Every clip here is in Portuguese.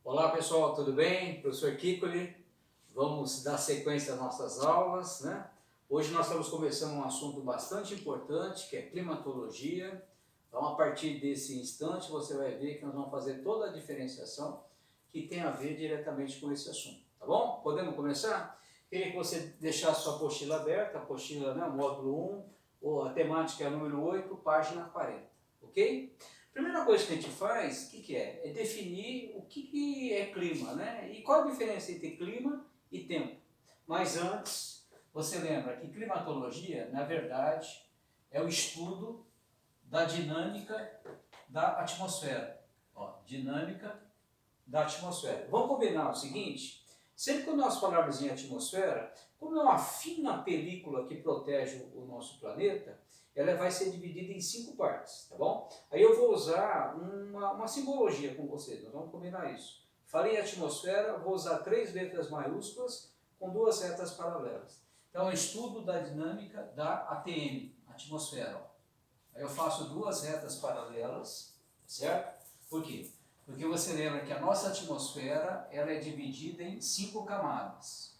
Olá pessoal, tudo bem? Professor Kikoli, vamos dar sequência às nossas aulas, né? Hoje nós estamos começando um assunto bastante importante, que é climatologia. Então, a partir desse instante, você vai ver que nós vamos fazer toda a diferenciação que tem a ver diretamente com esse assunto, tá bom? Podemos começar? Queria que você deixasse sua apostila aberta, a apostila, né, módulo 1, ou a temática é número 8, página 40, ok? Primeira coisa que a gente faz, o que é? É definir o que é clima, né? E qual a diferença entre clima e tempo. Mas antes, você lembra que climatologia, na verdade, é o estudo da dinâmica da atmosfera. Ó, dinâmica da atmosfera. Vamos combinar o seguinte, sempre que nós falarmos em atmosfera, como é uma fina película que protege o nosso planeta, ela vai ser dividida em 5 partes, tá bom? Aí eu vou usar uma simbologia com vocês, nós vamos combinar isso. Falei em atmosfera, vou usar 3 letras maiúsculas com 2 retas paralelas. Então, é o estudo da dinâmica da ATM, atmosfera. Ó. Aí eu faço 2 retas paralelas, certo? Por quê? Porque você lembra que a nossa atmosfera ela é dividida em 5 camadas.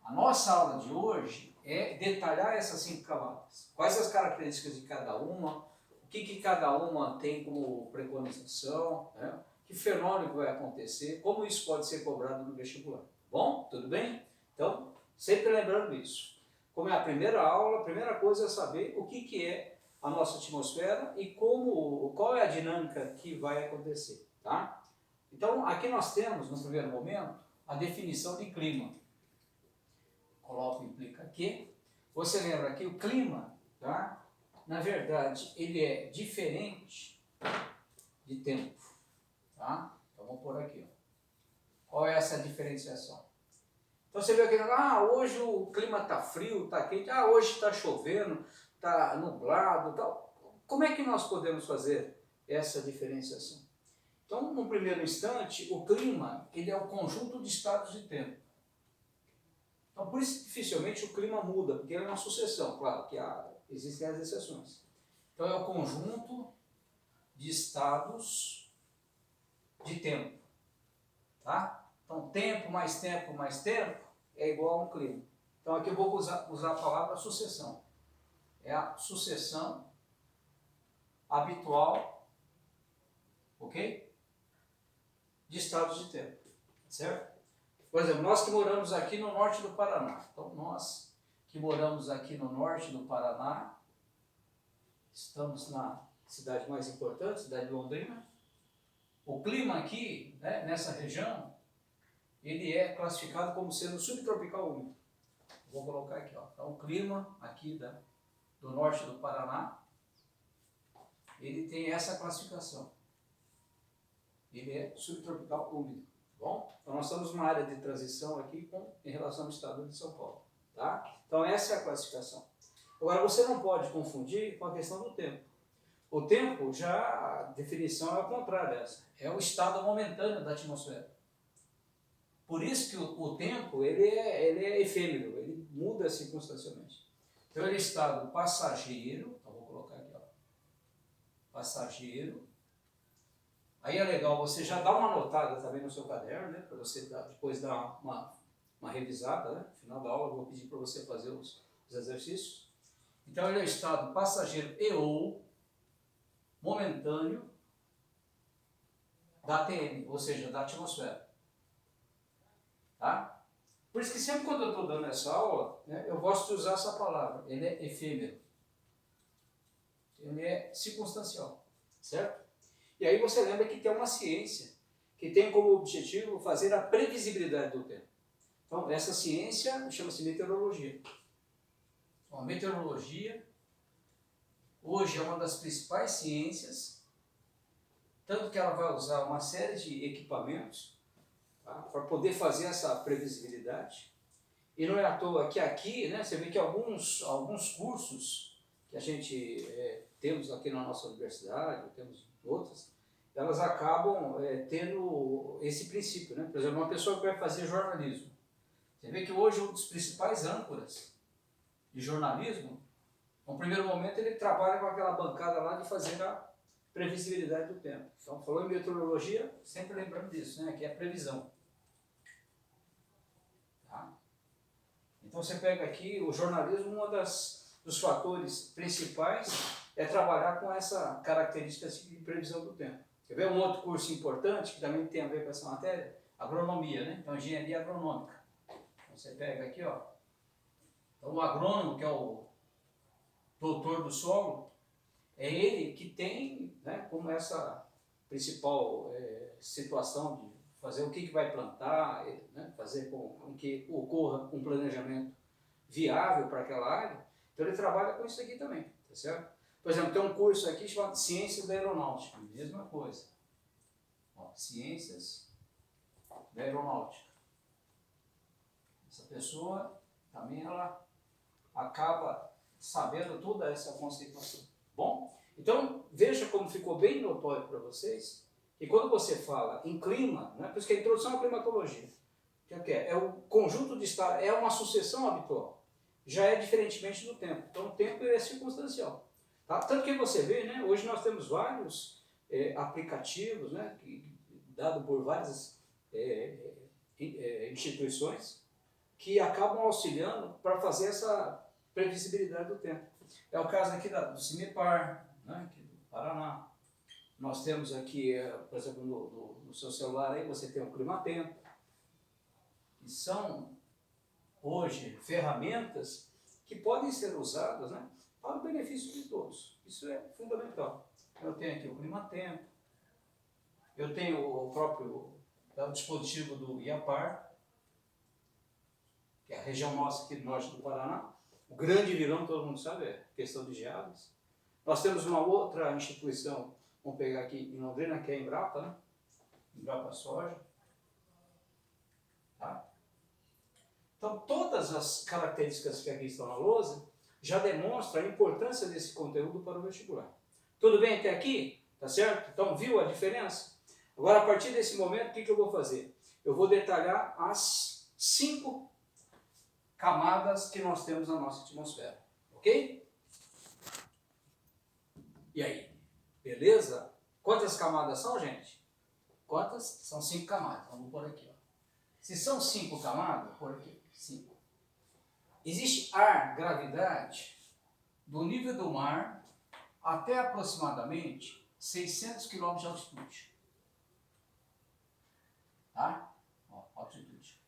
A nossa aula de hoje é detalhar essas 5 camadas. Quais as características de cada uma, o que cada uma tem como preconização, né? Que fenômeno vai acontecer, como isso pode ser cobrado no vestibular. Bom, tudo bem? Então, sempre lembrando isso. Como é a primeira aula, a primeira coisa é saber o que é a nossa atmosfera e qual é a dinâmica que vai acontecer, tá? Então, aqui nós temos, no primeiro momento, a definição de clima. Coloco implica que. Você lembra que o clima, tá? Na verdade, ele é diferente de tempo, tá? Então, vamos por aqui, ó. Qual é essa diferenciação? Então você vê aqui, hoje o clima está frio, está quente, hoje está chovendo, está nublado, tal. Como é que nós podemos fazer essa diferenciação? Então, no primeiro instante, o clima ele é o conjunto de estados de tempo. Então, por isso, dificilmente o clima muda, porque ele é uma sucessão, claro que existem as exceções. Então, é o conjunto de estados de tempo, tá? Então, tempo mais tempo mais tempo é igual a um clima. Então, aqui eu vou usar a palavra sucessão. É a sucessão habitual, ok? De estados de tempo, certo? Por exemplo, nós que moramos aqui no norte do Paraná. Então, nós que moramos aqui no norte do Paraná, estamos na cidade mais importante, cidade de Londrina. O clima aqui, né, nessa região, ele é classificado como sendo subtropical úmido. Vou colocar aqui, ó. Então, o clima aqui do norte do Paraná, ele tem essa classificação. Ele é subtropical úmido. Bom, então nós estamos numa área de transição aqui em relação ao estado de São Paulo, tá? Então essa é a classificação. Agora você não pode confundir com a questão do tempo. O tempo, já a definição é o contrário dessa, é o estado momentâneo da atmosfera. Por isso que o tempo ele é efêmero, ele muda circunstancialmente. Então ele é estado passageiro, então vou colocar aqui, ó, passageiro. Aí é legal você já dar uma anotada também no seu caderno, né? Para você depois dar uma revisada, né? No final da aula eu vou pedir para você fazer os exercícios. Então ele é o estado passageiro e ou momentâneo da ATM, ou seja, da atmosfera. Tá? Por isso que sempre quando eu estou dando essa aula, né, eu gosto de usar essa palavra. Ele é efêmero. Ele é circunstancial, certo? E aí você lembra que tem uma ciência que tem como objetivo fazer a previsibilidade do tempo. Então, essa ciência chama-se meteorologia. Então, a meteorologia hoje é uma das principais ciências, tanto que ela vai usar uma série de equipamentos, tá, para poder fazer essa previsibilidade. E não é à toa que aqui, né, você vê que alguns cursos que a gente temos aqui na nossa universidade, temos outras, elas acabam tendo esse princípio, né? Por exemplo, uma pessoa que vai fazer jornalismo. Você vê que hoje um dos principais âncoras de jornalismo, no primeiro momento ele trabalha com aquela bancada lá de fazer previsibilidade do tempo. Então, falou em meteorologia, sempre lembrando disso, né? Que é a previsão. Tá? Então, você pega aqui o jornalismo, dos fatores principais é trabalhar com essa característica de previsão do tempo. Quer ver um outro curso importante, que também tem a ver com essa matéria? Agronomia, né? Então, engenharia agronômica. Então, você pega aqui, ó. Então, o agrônomo, que é o doutor do solo, é ele que tem, né, como essa principal situação de fazer o que vai plantar, né, fazer com que ocorra um planejamento viável para aquela área. Então ele trabalha com isso aqui também, tá certo? Por exemplo, tem um curso aqui chamado Ciências da Aeronáutica, mesma coisa. Ó, Ciências da Aeronáutica. Essa pessoa também ela acaba sabendo toda essa conceituação. Bom, então veja como ficou bem notório para vocês que quando você fala em clima, né, por isso que a introdução à climatologia, que é o conjunto de estados, é uma sucessão habitual, já é diferentemente do tempo. Então o tempo é circunstancial. Tá? Tanto que você vê, né, hoje nós temos vários aplicativos, né, dado por várias instituições, que acabam auxiliando para fazer essa previsibilidade do tempo. É o caso aqui do CIMEPAR, né, aqui do Paraná. Nós temos aqui, por exemplo, no seu celular aí você tem o Climatempo, que são hoje ferramentas que podem ser usadas, né, para o benefício de todos. Isso é fundamental. Eu tenho aqui o Climatempo, eu tenho o próprio dispositivo do IAPAR, que é a região nossa aqui do norte do Paraná. O grande vilão, todo mundo sabe, é a questão de geadas. Nós temos uma outra instituição, vamos pegar aqui em Londrina, que é a Embrapa, né? Embrapa Soja. Tá? Então, todas as características que aqui estão na lousa já demonstram a importância desse conteúdo para o vestibular. Tudo bem até aqui? Tá certo? Então, viu a diferença? Agora, a partir desse momento, o que eu vou fazer? Eu vou detalhar as 5 camadas que nós temos na nossa atmosfera. Ok? E aí? Beleza? Quantas camadas são, gente? Quantas? São 5 camadas. Então, vou pôr aqui. Ó. Se são 5 camadas, vou pôr aqui. 5. Existe ar, gravidade, do nível do mar até aproximadamente 600 km de altitude. Tá? Ó, altitude.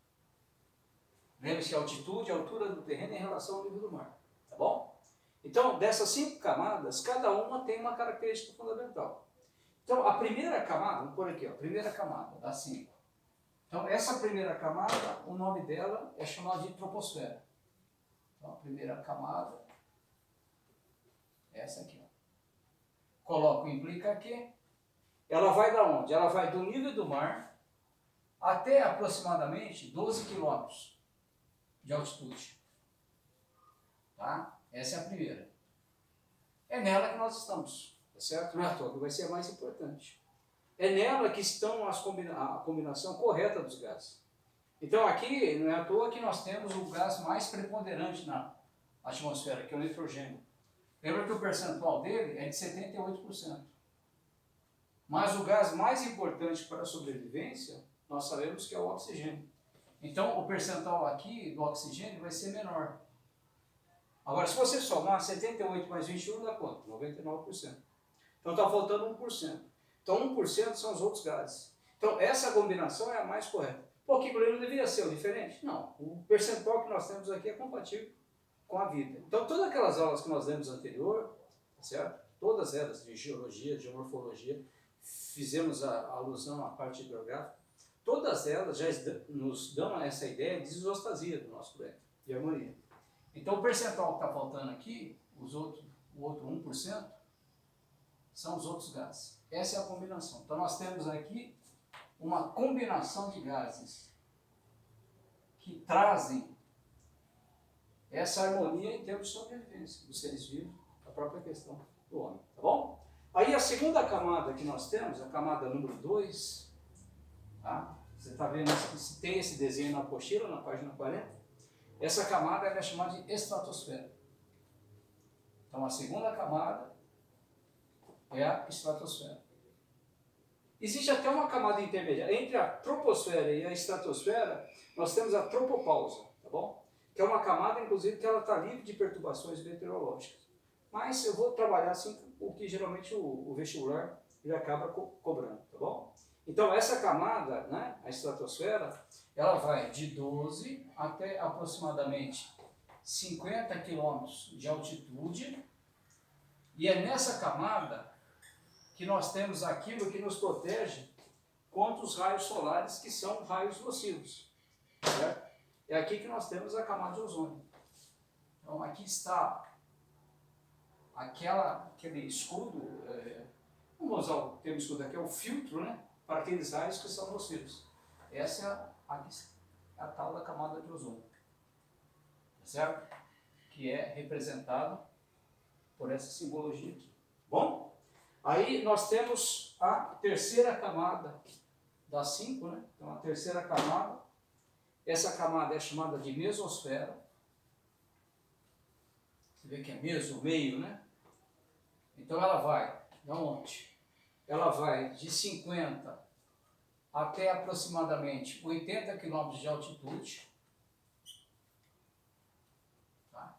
Lembre-se que a altitude é a altura do terreno em relação ao nível do mar. Tá bom? Então, dessas 5 camadas, cada uma tem uma característica fundamental. Então, a primeira camada, vamos pôr aqui, ó, a primeira camada das 5. Então, essa primeira camada, o nome dela é chamado de troposfera. Então, a primeira camada, essa aqui. Ó. Coloco o implica aqui. Ela vai da onde? Ela vai do nível do mar até aproximadamente 12 km de altitude. Tá? Essa é a primeira. É nela que nós estamos, tá certo? Não é à toa que vai ser a mais importante. É nela que estão a combinação correta dos gases. Então aqui, não é à toa que nós temos o gás mais preponderante na atmosfera, que é o nitrogênio. Lembra que o percentual dele é de 78%. Mas o gás mais importante para a sobrevivência, nós sabemos que é o oxigênio. Então o percentual aqui do oxigênio vai ser menor. Agora, se você somar 78 mais 21, dá quanto? 99%. Então está faltando 1%. Então 1% são os outros gases. Então essa combinação é a mais correta. Pô, que problema deveria ser o diferente? Não, o percentual que nós temos aqui é compatível com a vida. Então todas aquelas aulas que nós demos anterior, certo? Todas elas de geologia, de morfologia, fizemos a alusão à parte hidrográfica, todas elas já nos dão essa ideia de isostasia do nosso planeta, de harmonia. Então o percentual que está faltando aqui, o outro 1%, são os outros gases. Essa é a combinação. Então nós temos aqui uma combinação de gases que trazem essa harmonia em termos de sobrevivência dos seres vivos, a própria questão do homem. Tá bom? Aí a segunda camada que nós temos, a camada número 2, tá? Você está vendo que tem esse desenho na apostila, na página 40. Essa camada é chamada de estratosfera. Então a segunda camada é a estratosfera. Existe até uma camada intermediária. Entre a troposfera e a estratosfera, nós temos a tropopausa, tá bom? Que é uma camada, inclusive, que ela está livre de perturbações meteorológicas. Mas eu vou trabalhar assim o que geralmente o vestibular ele acaba cobrando, tá bom? Então essa camada, né, a estratosfera, ela vai de 12 até aproximadamente 50 quilômetros de altitude, e é nessa camada que nós temos aquilo que nos protege contra os raios solares, que são raios nocivos, certo? É aqui que nós temos a camada de ozônio. Então aqui está aquele escudo, vamos usar o termo escudo aqui, é o filtro, né, para aqueles raios que são nocivos. Essa é a tal da camada de ozônio, certo? Que é representado por essa simbologia aqui. Bom, aí nós temos a terceira camada das 5, né? Então a terceira camada, essa camada é chamada de mesosfera. Você vê que é meso, meio, né? Então ela vai, de onde? Ela vai de 50 até aproximadamente 80 km de altitude. Tá?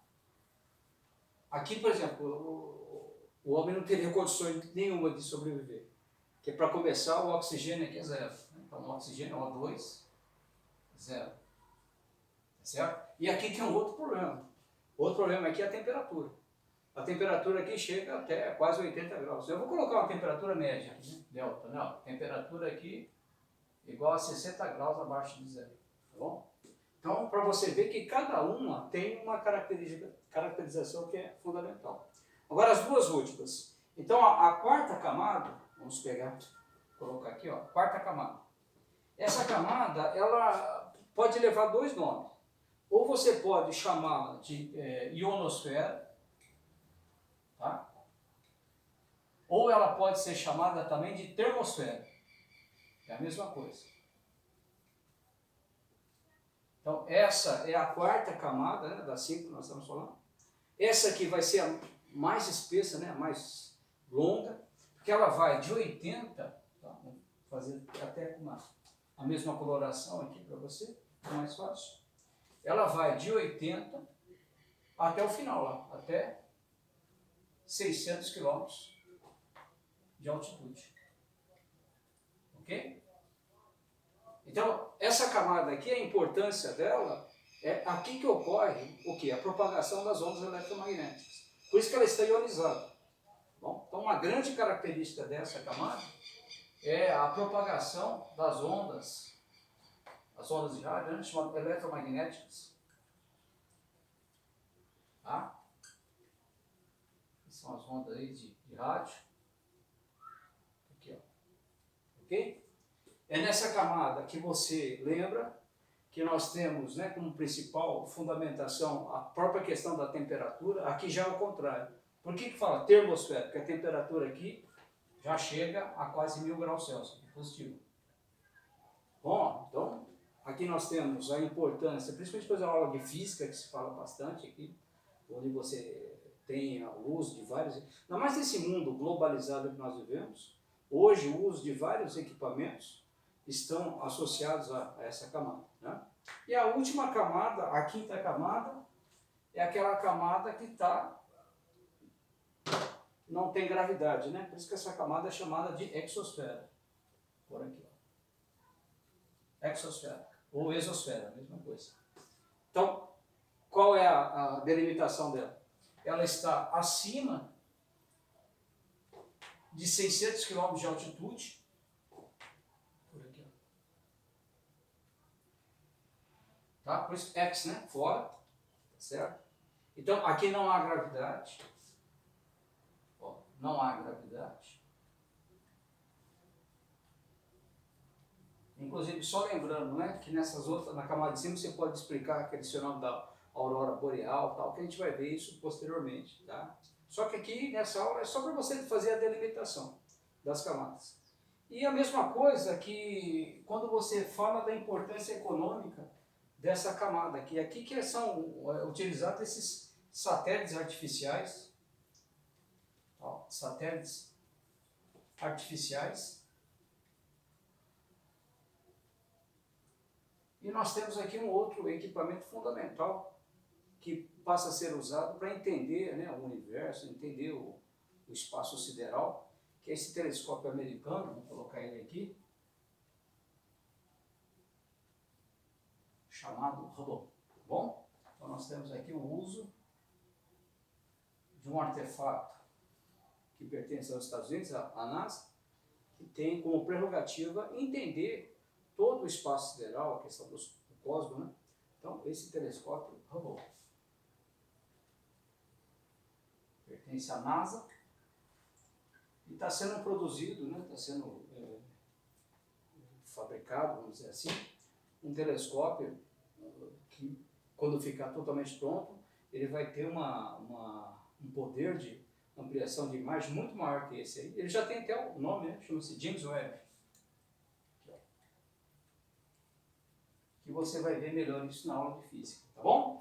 Aqui, por exemplo, o homem não teria condições nenhuma de sobreviver. Porque para começar, o oxigênio aqui é zero. Então o oxigênio é O2, zero. Certo? E aqui tem um outro problema. Outro problema aqui é a temperatura. A temperatura aqui chega até quase 80 graus. Eu vou colocar uma temperatura média aqui, né? Delta. Não, temperatura aqui igual a 60 graus abaixo de zero. Tá bom? Então, para você ver que cada uma tem uma caracterização que é fundamental. Agora, as duas últimas. Então, a quarta camada, vamos pegar, colocar aqui, ó, quarta camada. Essa camada, ela pode levar dois nomes. Ou você pode chamá-la de ionosfera, tá? Ou ela pode ser chamada também de termosfera. É a mesma coisa. Então, essa é a quarta camada, né, das 5 que nós estamos falando. Essa aqui vai ser a mais espessa, né, a mais longa, porque ela vai de 80, tá? Vou fazer até com a mesma coloração aqui para você, é mais fácil. Ela vai de 80 até o final, lá, até 600 km de altitude. Ok? Então, essa camada aqui, a importância dela é aqui que ocorre o quê? A propagação das ondas eletromagnéticas. Por isso que ela está ionizada. Bom, então, uma grande característica dessa camada é a propagação das ondas, as ondas de rádio, né, chamadas eletromagnéticas. Tá? São as ondas aí de rádio. Aqui, ó. Ok? É nessa camada que você lembra que nós temos, né, como principal fundamentação a própria questão da temperatura. Aqui já é o contrário. Por que fala termosfera? Porque a temperatura aqui já chega a quase 1000 graus Celsius, positivo. Bom, então aqui nós temos a importância, principalmente depois da aula de física, que se fala bastante aqui, onde você tem o uso de vários, ainda mais nesse mundo globalizado que nós vivemos, hoje o uso de vários equipamentos estão associados a essa camada. Né? E a última camada, a quinta camada, é aquela camada que não tem gravidade, né? Por isso que essa camada é chamada de exosfera. Por aqui, ó. Exosfera, ou exosfera, a mesma coisa. Então, qual é a delimitação dela? Ela está acima de 600 km de altitude. Por aqui, ó. Tá? Por isso, X, né? Fora. Tá certo? Então, aqui não há gravidade. Ó, não há gravidade. Inclusive, só lembrando, né, que nessas outras, na camada de cima, você pode explicar aquele fenômeno da aurora boreal, tal, que a gente vai ver isso posteriormente, tá? Só que aqui, nessa aula, é só para você fazer a delimitação das camadas. E a mesma coisa que quando você fala da importância econômica dessa camada aqui. Aqui que são utilizados esses satélites artificiais, ó, satélites artificiais. E nós temos aqui um outro equipamento fundamental que passa a ser usado para entender, né, o universo, entender o espaço sideral, que é esse telescópio americano. Vou colocar ele aqui, chamado Hubble. Bom, então nós temos aqui o uso de um artefato que pertence aos Estados Unidos, a NASA, que tem como prerrogativa entender todo o espaço sideral, a questão do cosmos, né? Então, esse telescópio Hubble pertence à NASA e está sendo produzido, né? Está sendo fabricado, vamos dizer assim, um telescópio que, quando ficar totalmente pronto, ele vai ter um poder de ampliação de imagem muito maior que esse aí. Ele já tem até o nome, né? Chama-se James Webb. Que você vai ver melhor isso na aula de física, tá bom?